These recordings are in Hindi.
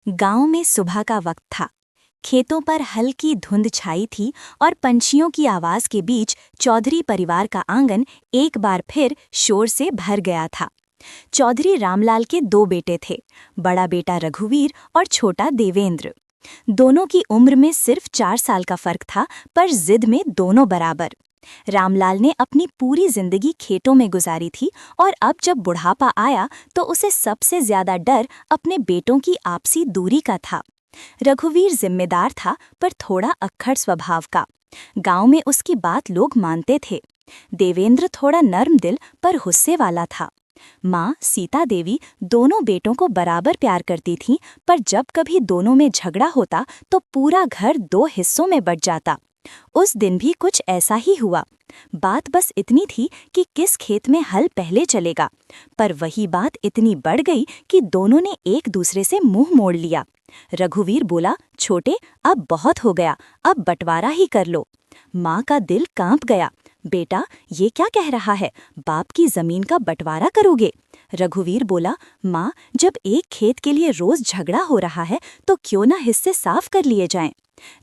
गांव में सुबह का वक्त था। खेतों पर हल्की धुंध छाई थी और पंछियों की आवाज के बीच चौधरी परिवार का आंगन एक बार फिर शोर से भर गया था। चौधरी रामलाल के दो बेटे थे, बड़ा बेटा रघुवीर और छोटा देवेंद्र। दोनों की उम्र में सिर्फ 4 साल का फर्क था, पर जिद में दोनों बराबर। रामलाल ने अपनी पूरी जिंदगी खेतों में गुजारी थी और अब जब बुढ़ापा आया तो उसे सबसे ज्यादा डर अपने बेटों की आपसी दूरी का था। रघुवीर जिम्मेदार था, पर थोड़ा अक्खड़ स्वभाव का। गांव में उसकी बात लोग मानते थे। देवेंद्र थोड़ा नर्म दिल पर गुस्से वाला था। माँ सीता देवी दोनों बेटों को बराबर प्यार करती थीं, पर जब कभी दोनों में झगड़ा होता तो पूरा घर 2 हिस्सों में बंट जाता। उस दिन भी कुछ ऐसा ही हुआ। बात बस इतनी थी कि किस खेत में हल पहले चलेगा, पर वही बात इतनी बढ़ गई कि दोनों ने एक दूसरे से मुंह मोड़ लिया। रघुवीर बोला, छोटे, अब बहुत हो गया, अब बंटवारा ही कर लो। माँ का दिल कांप गया। बेटा, ये क्या कह रहा है, बाप की जमीन का बंटवारा करोगे? रघुवीर बोला, माँ, जब एक खेत के लिए रोज झगड़ा हो रहा है तो क्यों ना हिस्से साफ कर लिए जाएं?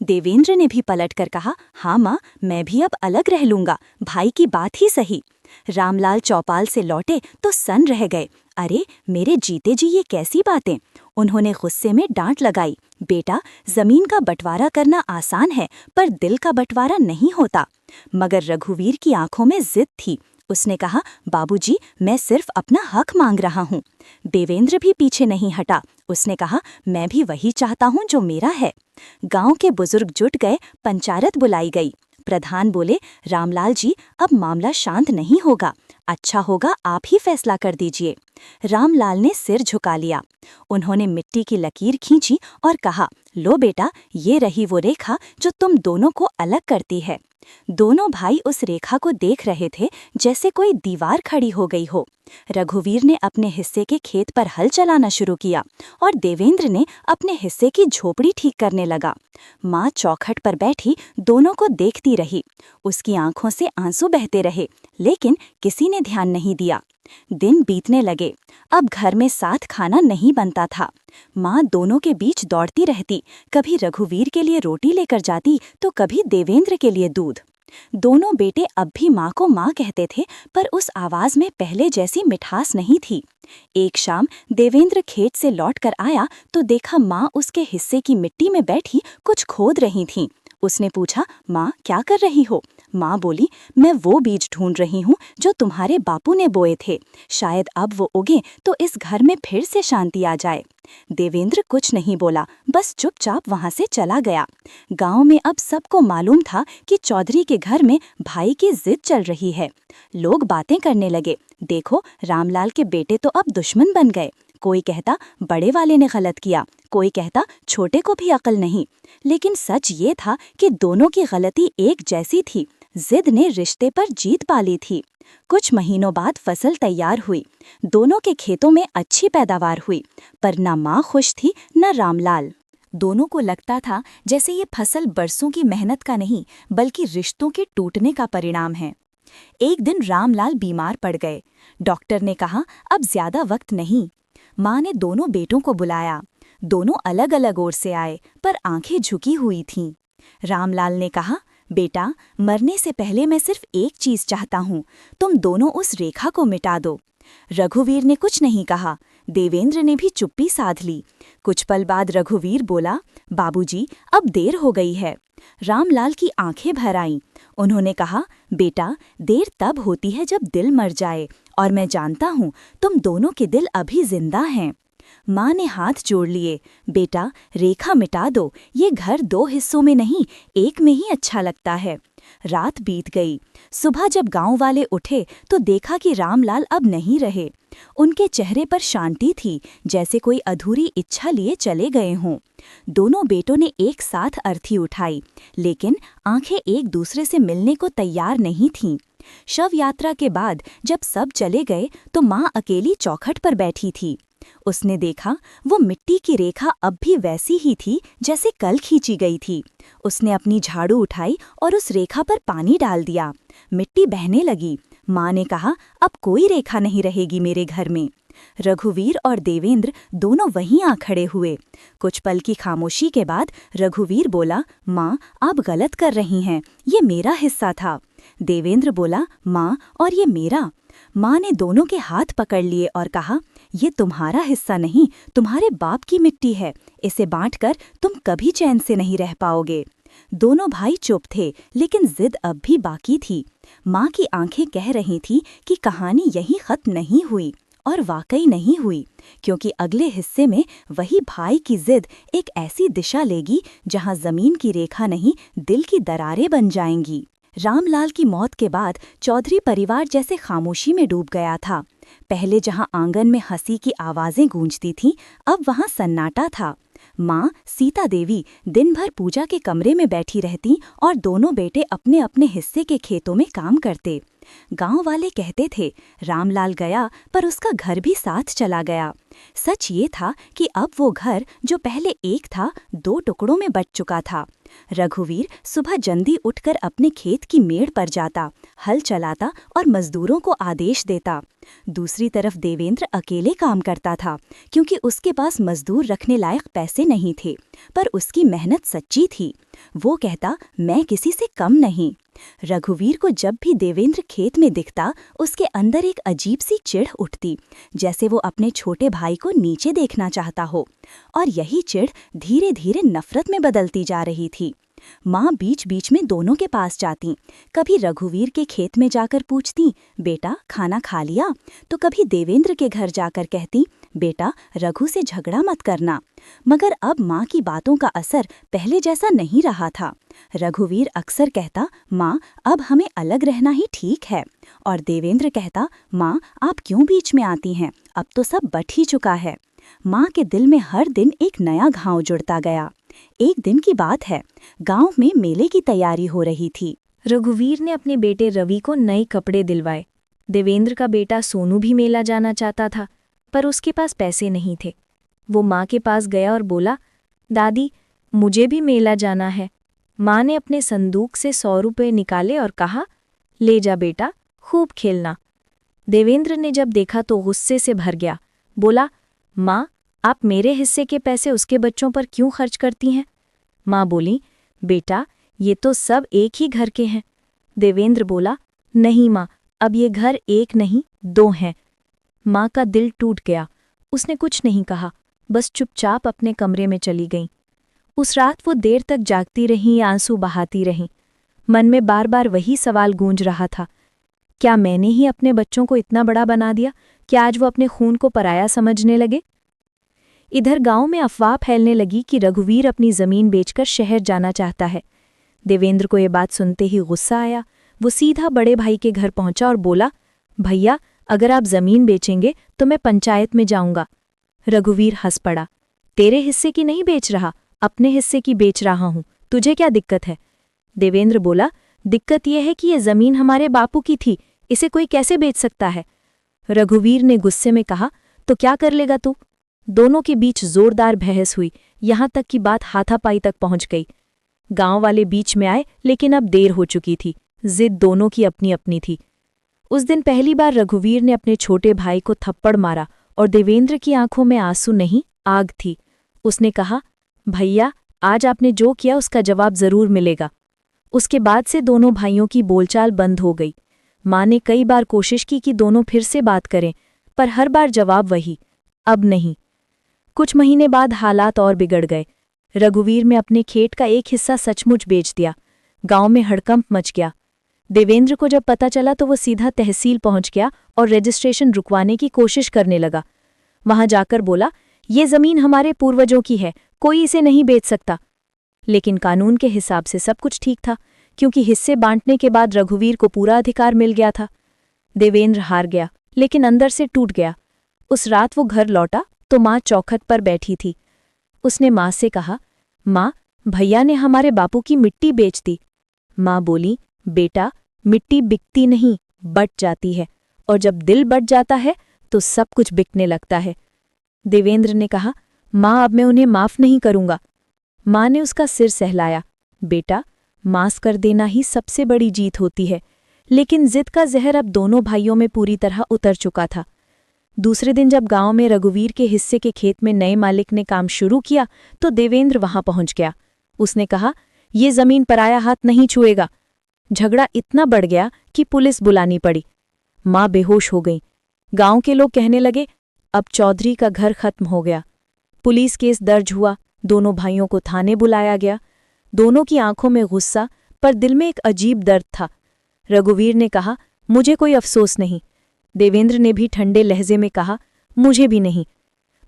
देवेंद्र ने भी पलटकर कहा, हाँ माँ, मैं भी अब अलग रह लूंगा, भाई की बात ही सही। रामलाल चौपाल से लौटे तो सन रह गए। अरे मेरे जीते जी ये कैसी बातें! उन्होंने गुस्से में डांट लगाई। बेटा, जमीन का बंटवारा करना आसान है, पर दिल का बंटवारा नहीं होता। मगर रघुवीर की आंखों में जिद थी। उसने कहा, बाबूजी, मैं सिर्फ अपना हक मांग रहा हूँ। देवेंद्र भी पीछे नहीं हटा। उसने कहा, मैं भी वही चाहता हूँ जो मेरा है। गांव के बुजुर्ग जुट गए, पंचायत बुलाई गई। प्रधान बोले, रामलाल जी, अब मामला शांत नहीं होगा, अच्छा होगा आप ही फैसला कर दीजिए। रामलाल ने सिर झुका लिया। उन्होंने मिट्टी की लकीर खींची और कहा, लो बेटा, ये रही वो रेखा जो तुम दोनों को अलग करती है। दोनों भाई उस रेखा को देख रहे थे जैसे कोई दीवार खड़ी हो गई हो। रघुवीर ने अपने हिस्से के खेत पर हल चलाना शुरू किया और देवेंद्र ने अपने हिस्से की झोपड़ी ठीक करने लगा। माँ चौखट पर बैठी दोनों को देखती रही। उसकी आंखों से आंसू बहते रहे, लेकिन किसी ने ध्यान नहीं दिया। दिन बीतने लगे। अब घर में साथ खाना नहीं बनता था। माँ दोनों के बीच दौड़ती रहती, कभी रघुवीर के लिए रोटी लेकर जाती तो कभी देवेंद्र के लिए दूध। दोनों बेटे अब भी माँ को माँ कहते थे, पर उस आवाज में पहले जैसी मिठास नहीं थी। एक शाम देवेंद्र खेत से लौटकर आया तो देखा माँ उसके हिस्से की मिट्टी में बैठी कुछ खोद रही थीं। उसने पूछा, माँ, क्या कर रही हो? माँ बोली, मैं वो बीज ढूंढ रही हूँ जो तुम्हारे बापू ने बोए थे। शायद अब वो उगे तो इस घर में फिर से शांति आ जाए। देवेंद्र कुछ नहीं बोला, बस चुपचाप वहां से चला गया। गांव में अब सबको मालूम था कि चौधरी के घर में भाई की जिद चल रही है। लोग बातें करने लगे, देखो, रामलाल के बेटे तो अब दुश्मन बन गए। कोई कहता बड़े वाले ने गलत किया, कोई कहता छोटे को भी अकल नहीं। लेकिन सच ये था कि दोनों की गलती एक जैसी थी। जिद ने रिश्ते पर जीत पा ली थी। कुछ महीनों बाद फसल तैयार हुई। दोनों के खेतों में अच्छी पैदावार हुई, पर न माँ खुश थी न रामलाल। दोनों को लगता था जैसे ये फसल बरसों की मेहनत का नहीं, बल्कि रिश्तों के टूटने का परिणाम है। एक दिन रामलाल बीमार पड़ गए। डॉक्टर ने कहा, अब ज्यादा वक्त नहीं। माँ ने दोनों बेटों को बुलाया। दोनों अलग अलग ओर से आए, पर आंखें झुकी हुई थीं। रामलाल ने कहा, बेटा, मरने से पहले मैं सिर्फ एक चीज चाहता हूँ, तुम दोनों उस रेखा को मिटा दो। रघुवीर ने कुछ नहीं कहा। देवेंद्र ने भी चुप्पी साध ली। कुछ पल बाद रघुवीर बोला, बाबूजी, अब देर हो गई है। रामलाल की आंखें भर आईं। उन्होंने कहा, बेटा, देर तब होती है जब दिल मर जाए, और मैं जानता हूँ तुम दोनों के दिल अभी जिंदा हैं। माँ ने हाथ जोड़ लिए। बेटा, रेखा मिटा दो, ये घर 2 हिस्सों में नहीं, एक में ही अच्छा लगता है। रात बीत गई। सुबह जब गांव वाले उठे तो देखा कि रामलाल अब नहीं रहे। उनके चेहरे पर शांति थी, जैसे कोई अधूरी इच्छा लिए चले गए हों। दोनों बेटों ने एक साथ अर्थी उठाई, लेकिन आंखें एक दूसरे से मिलने को तैयार नहीं थीं। शव यात्रा के बाद जब सब चले गए तो माँ अकेली चौखट पर बैठी थी। उसने देखा वो मिट्टी की रेखा अब भी वैसी ही थी जैसे कल खींची गई थी। उसने अपनी झाड़ू उठाई और उस रेखा पर पानी डाल दिया। मिट्टी बहने लगी। माँ ने कहा, अब कोई रेखा नहीं रहेगी मेरे घर में। रघुवीर और देवेंद्र दोनों वहीं आ खड़े हुए। कुछ पल की खामोशी के बाद रघुवीर बोला, माँ आप गलत कर रही हैं, ये मेरा हिस्सा था। देवेंद्र बोला, माँ और ये मेरा। माँ ने दोनों के हाथ पकड़ लिए और कहा, ये तुम्हारा हिस्सा नहीं, तुम्हारे बाप की मिट्टी है, इसे बांटकर तुम कभी चैन से नहीं रह पाओगे। दोनों भाई चुप थे, लेकिन जिद अब भी बाकी थी। माँ की आंखें कह रही थी कि कहानी यहीं खत्म नहीं हुई, और वाकई नहीं हुई, क्योंकि अगले हिस्से में वही भाई की जिद एक ऐसी दिशा लेगी जहां जमीन की रेखा नहीं, दिल की दरारें बन जाएंगी। रामलाल की मौत के बाद चौधरी परिवार जैसे खामोशी में डूब गया था। पहले जहां आंगन में हंसी की आवाजें गूंजती थीं, अब वहां सन्नाटा था। माँ सीता देवी दिन भर पूजा के कमरे में बैठी रहती और दोनों बेटे अपने अपने हिस्से के खेतों में काम करते। गांव वाले कहते थे, रामलाल गया पर उसका घर भी साथ चला गया। सच ये था कि अब वो घर जो पहले एक था, 2 टुकड़ों में बंट चुका था। रघुवीर सुबह जल्दी उठकर अपने खेत की मेड़ पर जाता, हल चलाता और मजदूरों को आदेश देता। दूसरी तरफ देवेंद्र अकेले काम करता था, क्योंकि उसके पास मजदूर रखने लायक पैसे नहीं थे, पर उसकी मेहनत सच्ची थी। वो कहता, मैं किसी से कम नहीं। रघुवीर को जब भी देवेंद्र खेत में दिखता, उसके अंदर एक अजीब सी चिढ़ उठती, जैसे वो अपने छोटे भाई को नीचे देखना चाहता हो। और यही चिढ़ धीरे धीरे नफरत में बदलती जा रही थी। माँ बीच बीच में दोनों के पास जाती। कभी रघुवीर के खेत में जाकर पूछती, बेटा खाना खा लिया? तो कभी देवेंद्र के घर जाकर कहती, बेटा रघु से झगड़ा मत करना। मगर अब माँ की बातों का असर पहले जैसा नहीं रहा था। रघुवीर अक्सर कहता, माँ अब हमें अलग रहना ही ठीक है। और देवेंद्र कहता, माँ आप क्यों बीच में आती हैं, अब तो सब बट ही चुका है। माँ के दिल में हर दिन एक नया घाव जुड़ता गया। एक दिन की बात है, गांव में मेले की तैयारी हो रही थी। रघुवीर ने अपने बेटे रवि को नए कपड़े दिलवाए। देवेंद्र का बेटा सोनू भी मेला जाना चाहता था, पर उसके पास पैसे नहीं थे। वो माँ के पास गया और बोला, दादी मुझे भी मेला जाना है। माँ ने अपने संदूक से 100 रुपये निकाले और कहा, ले जा बेटा, खूब खेलना। देवेंद्र ने जब देखा तो गुस्से से भर गया। बोला, माँ आप मेरे हिस्से के पैसे उसके बच्चों पर क्यों खर्च करती हैं? माँ बोली, बेटा ये तो सब एक ही घर के हैं। देवेंद्र बोला, नहीं माँ, अब ये घर एक नहीं 2 हैं। माँ का दिल टूट गया। उसने कुछ नहीं कहा, बस चुपचाप अपने कमरे में चली गईं। उस रात वो देर तक जागती रहीं, आंसू बहाती रहीं। मन में बार बार वही सवाल गूंज रहा था, क्या मैंने ही अपने बच्चों को इतना बड़ा बना दिया? क्या आज वो अपने खून को पराया समझने लगे? इधर गांव में अफवाह फैलने लगी कि रघुवीर अपनी जमीन बेचकर शहर जाना चाहता है। देवेंद्र को ये बात सुनते ही गुस्सा आया। वो सीधा बड़े भाई के घर पहुंचा और बोला, भैया अगर आप जमीन बेचेंगे तो मैं पंचायत में जाऊंगा। रघुवीर हंस पड़ा, तेरे हिस्से की नहीं बेच रहा, अपने हिस्से की बेच रहा हूं, तुझे क्या दिक्कत है? देवेंद्र बोला, दिक्कत यह है कि ये जमीन हमारे बापू की थी, इसे कोई कैसे बेच सकता है? रघुवीर ने गुस्से में कहा, तो क्या कर लेगा तू? दोनों के बीच जोरदार बहस हुई, यहां तक कि बात हाथापाई तक पहुंच गई। गांव वाले बीच में आए, लेकिन अब देर हो चुकी थी। जिद दोनों की अपनी अपनी थी। उस दिन पहली बार रघुवीर ने अपने छोटे भाई को थप्पड़ मारा और देवेंद्र की आंखों में आंसू नहीं, आग थी। उसने कहा, भैया आज आपने जो किया उसका जवाब जरूर मिलेगा। उसके बाद से दोनों भाइयों की बोलचाल बंद हो गई। माँ ने कई बार कोशिश की कि दोनों फिर से बात करें, पर हर बार जवाब वही, अब नहीं। कुछ महीने बाद हालात और बिगड़ गए। रघुवीर ने अपने खेत का एक हिस्सा सचमुच बेच दिया। गांव में हड़कंप मच गया। देवेंद्र को जब पता चला तो वो सीधा तहसील पहुंच गया और रजिस्ट्रेशन रुकवाने की कोशिश करने लगा। वहां जाकर बोला, ये जमीन हमारे पूर्वजों की है, कोई इसे नहीं बेच सकता। लेकिन कानून के हिसाब से सब कुछ ठीक था, क्योंकि हिस्से बांटने के बाद रघुवीर को पूरा अधिकार मिल गया था। देवेंद्र हार गया, लेकिन अंदर से टूट गया। उस रात वो घर लौटा तो माँ चौखट पर बैठी थी। उसने माँ से कहा, माँ भैया ने हमारे बापू की मिट्टी बेच दी। माँ बोली, बेटा मिट्टी बिकती नहीं, बट जाती है, और जब दिल बट जाता है तो सब कुछ बिकने लगता है। देवेंद्र ने कहा, माँ अब मैं उन्हें माफ नहीं करूंगा। माँ ने उसका सिर सहलाया, बेटा माफ कर देना ही सबसे बड़ी जीत होती है। लेकिन जिद का जहर अब दोनों भाइयों में पूरी तरह उतर चुका था। दूसरे दिन जब गांव में रघुवीर के हिस्से के खेत में नए मालिक ने काम शुरू किया तो देवेंद्र वहां पहुंच गया। उसने कहा, ये जमीन पराया हाथ नहीं छुएगा। झगड़ा इतना बढ़ गया कि पुलिस बुलानी पड़ी। माँ बेहोश हो गई। गांव के लोग कहने लगे, अब चौधरी का घर खत्म हो गया। पुलिस केस दर्ज हुआ। दोनों भाइयों को थाने बुलाया गया। दोनों की आंखों में गुस्सा, पर दिल में एक अजीब दर्द था। रघुवीर ने कहा, मुझे कोई अफसोस नहीं। देवेंद्र ने भी ठंडे लहजे में कहा, मुझे भी नहीं।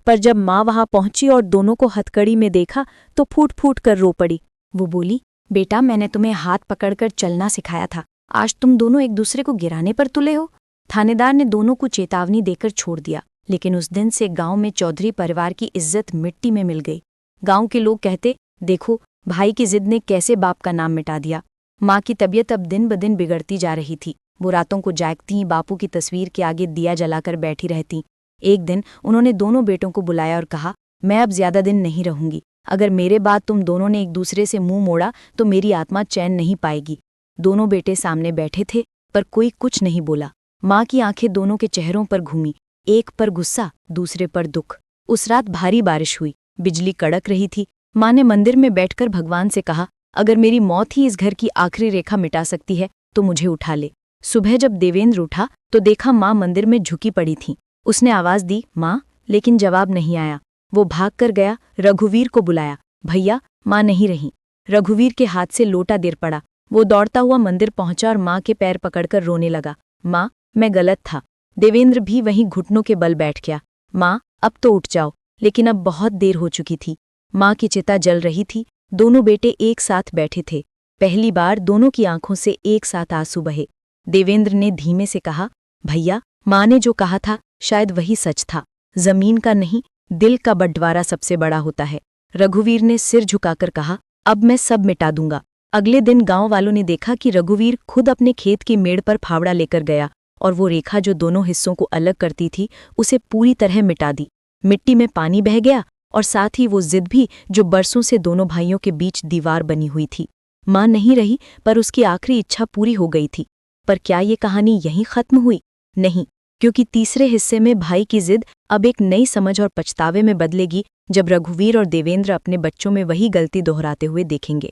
पर जब माँ वहां पहुंची और दोनों को हथकड़ी में देखा तो फूट फूट कर रो पड़ी। वो बोली, बेटा, मैंने तुम्हें हाथ पकड़कर चलना सिखाया था, आज तुम दोनों एक दूसरे को गिराने पर तुले हो। थानेदार ने दोनों को चेतावनी देकर छोड़ दिया, लेकिन उस दिन से गांव में चौधरी परिवार की इज्जत मिट्टी में मिल गई। गांव के लोग कहते, देखो भाई की जिद ने कैसे बाप का नाम मिटा दिया। माँ की तबीयत अब दिन ब दिन बिगड़ती जा रही थी। वो रातों को जागती, बापू की तस्वीर के आगे दिया जलाकर बैठी रहती। एक दिन उन्होंने दोनों बेटों को बुलाया और कहा, मैं अब ज्यादा दिन नहीं रहूंगी। अगर मेरे बाद तुम दोनों ने एक दूसरे से मुंह मोड़ा तो मेरी आत्मा चैन नहीं पाएगी। दोनों बेटे सामने बैठे थे, पर कोई कुछ नहीं बोला। माँ की आंखें दोनों के चेहरों पर घूमी, एक पर गुस्सा, दूसरे पर दुख। उस रात भारी बारिश हुई, बिजली कड़क रही थी। माँ ने मंदिर में बैठकर भगवान से कहा, अगर मेरी मौत ही इस घर की आखिरी रेखा मिटा सकती है तो मुझे उठा ले। सुबह जब देवेंद्र उठा तो देखा माँ मंदिर में झुकी पड़ी थी। उसने आवाज दी, माँ, लेकिन जवाब नहीं आया। वो भाग कर गया, रघुवीर को बुलाया। भैया, माँ नहीं रही। रघुवीर के हाथ से लोटा गिर पड़ा। वो दौड़ता हुआ मंदिर पहुंचा और माँ के पैर पकड़कर रोने लगा। माँ, मैं गलत था। देवेंद्र भी वहीं घुटनों के बल बैठ गया। माँ, अब तो उठ जाओ। लेकिन अब बहुत देर हो चुकी थी। माँ की चिता जल रही थी। दोनों बेटे एक साथ बैठे थे। पहली बार दोनों की आंखों से एक साथ आंसू बहे। देवेंद्र ने धीमे से कहा, भैया, माँ ने जो कहा था शायद वही सच था। जमीन का नहीं, दिल का बंटवारा सबसे बड़ा होता है। रघुवीर ने सिर झुकाकर कहा, अब मैं सब मिटा दूंगा। अगले दिन गांव वालों ने देखा कि रघुवीर खुद अपने खेत की मेड़ पर फावड़ा लेकर गया और वो रेखा जो दोनों हिस्सों को अलग करती थी उसे पूरी तरह मिटा दी। मिट्टी में पानी बह गया और साथ ही वो जिद भी जो बरसों से दोनों भाइयों के बीच दीवार बनी हुई थी। माँ नहीं रही, पर उसकी आखिरी इच्छा पूरी हो गई थी। पर क्या ये कहानी यहीं खत्म हुई? नहीं, क्योंकि तीसरे हिस्से में भाई की जिद अब एक नई समझ और पछतावे में बदलेगी, जब रघुवीर और देवेंद्र अपने बच्चों में वही गलती दोहराते हुए देखेंगे।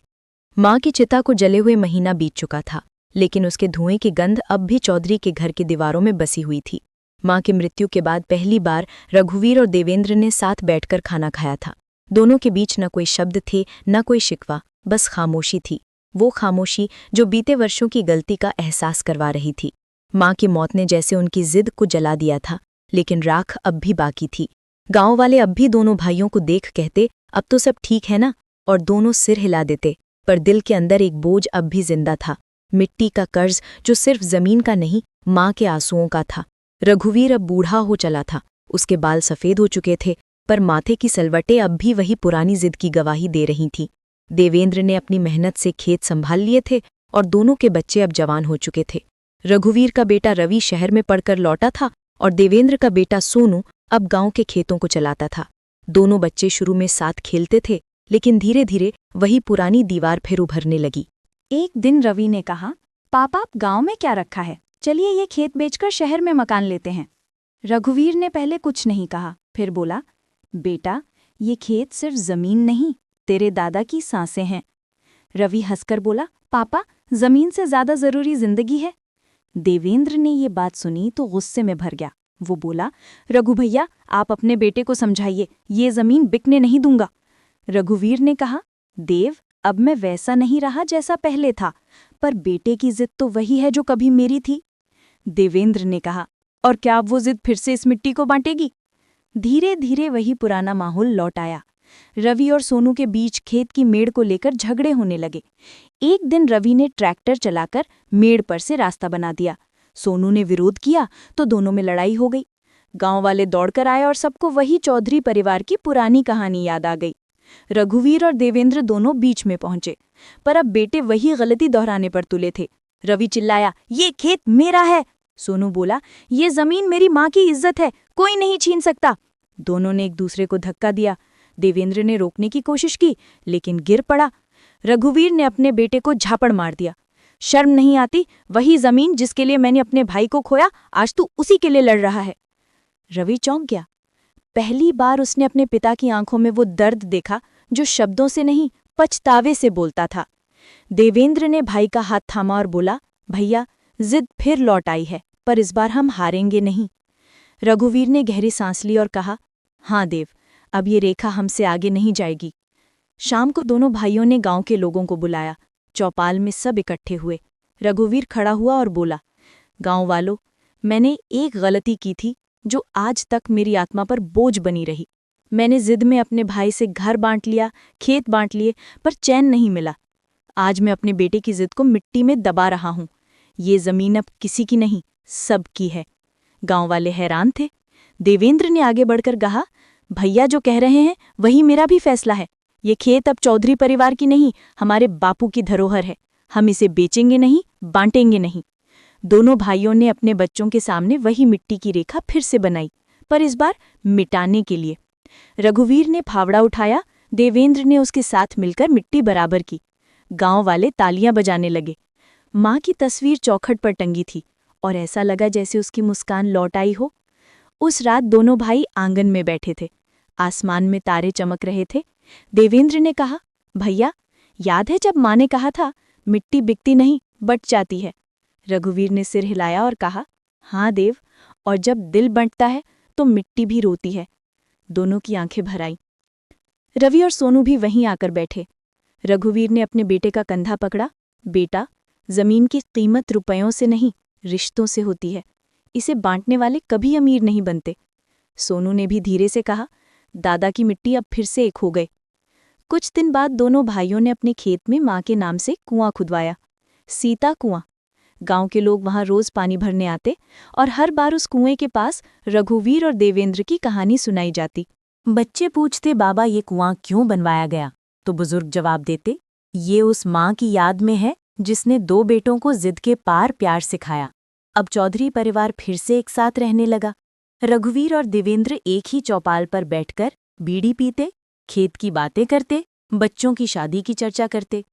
माँ की चिता को जले हुए महीना बीत चुका था, लेकिन उसके धुएं की गंध अब भी चौधरी के घर की दीवारों में बसी हुई थी। माँ की मृत्यु के बाद पहली बार रघुवीर और देवेंद्र ने साथ बैठकर खाना खाया था। दोनों के बीच न कोई शब्द थे, न कोई शिकवा, बस खामोशी थी। वो खामोशी जो बीते वर्षों की गलती का एहसास करवा रही थी। माँ की मौत ने जैसे उनकी जिद को जला दिया था, लेकिन राख अब भी बाकी थी। गांव वाले अब भी दोनों भाइयों को देख कहते, अब तो सब ठीक है ना, और दोनों सिर हिला देते। पर दिल के अंदर एक बोझ अब भी जिंदा था, मिट्टी का कर्ज जो सिर्फ जमीन का नहीं, माँ के आंसुओं का था। रघुवीर अब बूढ़ा हो चला था, उसके बाल सफेद हो चुके थे, पर माथे की सलवटें अब भी वही पुरानी जिद की गवाही दे रही थीं। देवेंद्र ने अपनी मेहनत से खेत संभाल लिए थे और दोनों के बच्चे अब जवान हो चुके थे। रघुवीर का बेटा रवि शहर में पढ़कर लौटा था और देवेंद्र का बेटा सोनू अब गांव के खेतों को चलाता था। दोनों बच्चे शुरू में साथ खेलते थे, लेकिन धीरे धीरे वही पुरानी दीवार फिर उभरने लगी। एक दिन रवि ने कहा, पापा, आप गांव में क्या रखा है? चलिए ये खेत बेचकर शहर में मकान लेते हैं। रघुवीर ने पहले कुछ नहीं कहा, फिर बोला, बेटा, ये खेत सिर्फ जमीन नहीं, तेरे दादा की सांसें हैं। रवि हंसकर बोला, पापा, जमीन से ज्यादा जरूरी जिंदगी है। देवेंद्र ने ये बात सुनी तो गुस्से में भर गया। वो बोला, रघु भैया, आप अपने बेटे को समझाइए, ये जमीन बिकने नहीं दूंगा। रघुवीर ने कहा, देव, अब मैं वैसा नहीं रहा जैसा पहले था, पर बेटे की जिद तो वही है जो कभी मेरी थी। देवेंद्र ने कहा, और क्या अब वो जिद फिर से इस मिट्टी को बांटेगी? धीरे धीरे वही पुराना माहौल लौट आया। रवि और सोनू के बीच खेत की मेड़ को लेकर झगड़े होने लगे। एक दिन रवि ने ट्रैक्टर चलाकर मेड़ पर से रास्ता बना दिया। सोनू ने विरोध किया तो दोनों में लड़ाई हो गई। गांव वाले दौड़कर आए और सबको वही चौधरी परिवार की पुरानी कहानी याद आ गई। रघुवीर और देवेंद्र दोनों बीच में पहुंचे, पर अब बेटे वही गलती दोहराने पर तुले थे। रवि चिल्लाया, ये खेत मेरा है। सोनू बोला, ये जमीन मेरी माँ की इज्जत है, कोई नहीं छीन सकता। दोनों ने एक दूसरे को धक्का दिया। देवेंद्र ने रोकने की कोशिश की, लेकिन गिर पड़ा। रघुवीर ने अपने बेटे को झापड़ मार दिया। शर्म नहीं आती? वही जमीन जिसके लिए मैंने अपने भाई को खोया, आज तू उसी के लिए लड़ रहा है। रवि चौंक गया। पहली बार उसने अपने पिता की आंखों में वो दर्द देखा जो शब्दों से नहीं, पछतावे से बोलता था। देवेंद्र ने भाई का हाथ थामा और बोला, भैया, जिद फिर लौट आई है, पर इस बार हम हारेंगे नहीं। रघुवीर ने गहरी सांस ली और कहा, हाँ देव, अब ये रेखा हमसे आगे नहीं जाएगी। शाम को दोनों भाइयों ने गांव के लोगों को बुलाया। चौपाल में सब इकट्ठे हुए। रघुवीर खड़ा हुआ और बोला, गांव वालों, मैंने एक गलती की थी जो आज तक मेरी आत्मा पर बोझ बनी रही। मैंने जिद में अपने भाई से घर बांट लिया, खेत बांट लिए, पर चैन नहीं मिला। आज मैं अपने बेटे की जिद को मिट्टी में दबा रहा हूं। ये जमीन अब किसी की नहीं, सबकी है। गांव वाले हैरान थे। देवेंद्र ने आगे बढ़कर कहा, भैया जो कह रहे हैं वही मेरा भी फैसला है। ये खेत अब चौधरी परिवार की नहीं, हमारे बापू की धरोहर है। हम इसे बेचेंगे नहीं, बांटेंगे नहीं। दोनों भाइयों ने अपने बच्चों के सामने वही मिट्टी की रेखा फिर से बनाई, पर इस बार मिटाने के लिए। रघुवीर ने फावड़ा उठाया, देवेंद्र ने उसके साथ मिलकर मिट्टी बराबर की। गांव वाले तालियां बजाने लगे। मां की तस्वीर चौखट पर टंगी थी और ऐसा लगा जैसे उसकी मुस्कान लौट आई हो। उस रात दोनों भाई आंगन में बैठे थे। आसमान में तारे चमक रहे थे। देवेंद्र ने कहा, भैया, याद है जब माँ ने कहा था, मिट्टी बिकती नहीं, बट जाती है। रघुवीर ने सिर हिलाया और कहा, हाँ देव, और जब दिल बंटता है तो मिट्टी भी रोती है। दोनों की आंखें भर आईं। रवि और सोनू भी वहीं आकर बैठे। रघुवीर ने अपने बेटे का कंधा पकड़ा। बेटा, जमीन की कीमत रुपयों से नहीं, रिश्तों से होती है। इसे बांटने वाले कभी अमीर नहीं बनते। सोनू ने भी धीरे से कहा, दादा की मिट्टी अब फिर से एक हो गए। कुछ दिन बाद दोनों भाइयों ने अपने खेत में माँ के नाम से कुआं खुदवाया, सीता कुआं। गांव के लोग वहां रोज पानी भरने आते और हर बार उस कुएं के पास रघुवीर और देवेंद्र की कहानी सुनाई जाती। बच्चे पूछते, बाबा ये कुआं क्यों बनवाया गया? तो बुजुर्ग जवाब देते, ये उस माँ की याद में है जिसने दो बेटों को जिद के पार प्यार सिखाया। अब चौधरी परिवार फिर से एक साथ रहने लगा। रघुवीर और देवेंद्र एक ही चौपाल पर बैठकर बीड़ी पीते, खेत की बातें करते, बच्चों की शादी की चर्चा करते।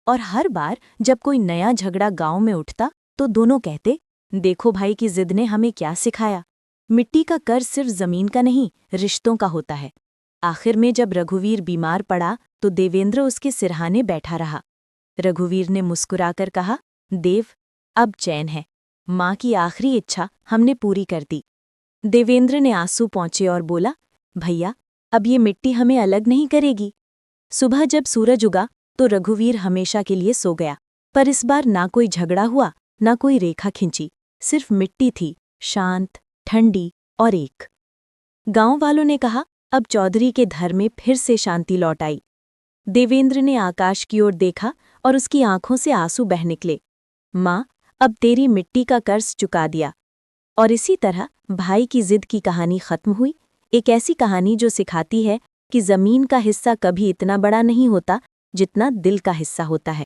और हर बार जब कोई नया झगड़ा गांव में उठता तो दोनों कहते, देखो भाई की जिद ने हमें क्या सिखाया। मिट्टी का कर्ज सिर्फ जमीन का नहीं, रिश्तों का होता है। आखिर में जब रघुवीर बीमार पड़ा तो देवेंद्र उसके सिरहाने बैठा रहा। रघुवीर ने मुस्कुराकर कहा, देव, अब चैन है। माँ की आखिरी इच्छा हमने पूरी कर दी। देवेंद्र ने आंसू पोंछे और बोला, भैया, अब ये मिट्टी हमें अलग नहीं करेगी। सुबह जब सूरज उगा तो रघुवीर हमेशा के लिए सो गया। पर इस बार ना कोई झगड़ा हुआ, ना कोई रेखा खिंची, सिर्फ मिट्टी थी, शांत, ठंडी और एक। गांव वालों ने कहा, अब चौधरी के घर में फिर से शांति लौट आई। देवेंद्र ने आकाश की ओर देखा और उसकी आंखों से आंसू बह निकले। माँ, अब तेरी मिट्टी का कर्ज चुका दिया। और इसी तरह भाई की जिद की कहानी खत्म हुई। एक ऐसी कहानी जो सिखाती है कि जमीन का हिस्सा कभी इतना बड़ा नहीं होता जितना दिल का हिस्सा होता है।